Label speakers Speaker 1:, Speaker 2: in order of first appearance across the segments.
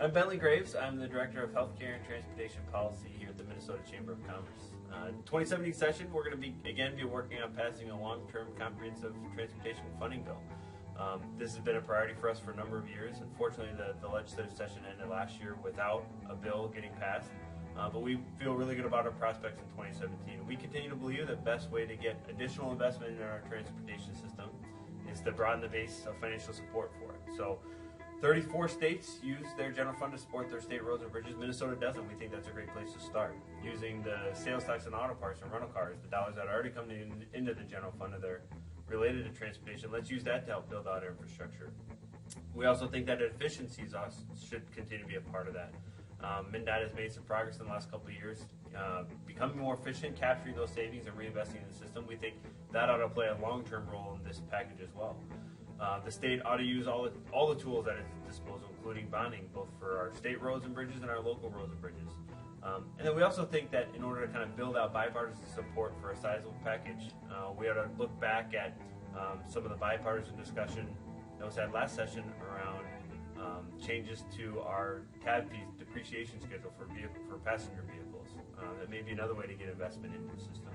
Speaker 1: I'm Bentley Graves. I'm the Director of Healthcare and Transportation Policy here at the Minnesota Chamber of Commerce. 2017 session, we're going to be working on passing a long-term comprehensive transportation funding bill. This has been a priority for us for a number of years. Unfortunately, the legislative session ended last year without a bill getting passed, but we feel really good about our prospects in 2017. We continue to believe the best way to get additional investment in our transportation system is to broaden the base of financial support for it. So 34 states use their general fund to support their state roads and bridges. Minnesota doesn't. We think that's a great place to start. Using the sales tax and auto parts and rental cars, the dollars that are already coming into the general fund that are related to transportation, let's use that to help build out our infrastructure. We also think that efficiencies should continue to be a part of that. MnDOT has made some progress in the last couple of years, becoming more efficient, capturing those savings and reinvesting in the system. We think that ought to play a long-term role in this package as well. The state ought to use all the tools at its disposal, including bonding, both for our state roads and bridges and our local roads and bridges. And then we also think that in order to kind of build out bipartisan support for a sizable package, we ought to look back at some of the bipartisan discussion that was had last session around changes to our TAB fees depreciation schedule for passenger vehicles. That may be another way to get investment into the system.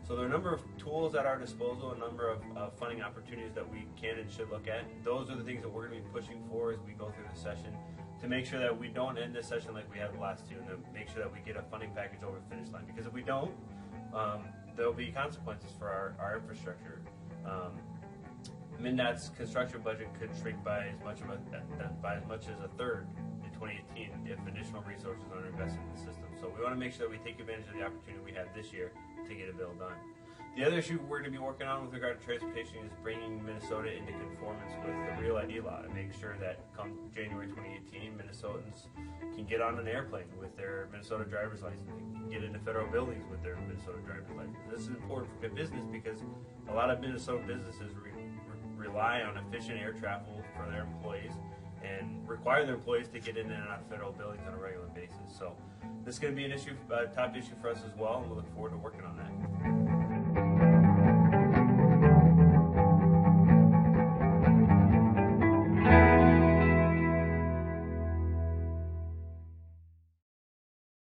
Speaker 1: So there are a number of tools at our disposal, a number of funding opportunities that we can and should look at. Those are the things that we're going to be pushing for as we go through the session to make sure that we don't end this session like we had the last two, and to make sure that we get a funding package over the finish line. Because if we don't, there will be consequences for our infrastructure. MnDOT's construction budget could shrink by as much as a third in 2018 if additional resources aren't invested in the system. So we want to make sure that we take advantage of the opportunity we have this year to get a bill done. The other issue we're going to be working on with regard to transportation is bringing Minnesota into conformance with the Real ID law to make sure that come January 2018, Minnesotans can get on an airplane with their Minnesota driver's license, can get into federal buildings with their Minnesota driver's license. This is important for good business because a lot of Minnesota businesses rely on efficient air travel for their employees and require their employees to get in and out of federal buildings on a regular basis. So this is going to be an issue, top issue for us as well, and we look forward to working on that.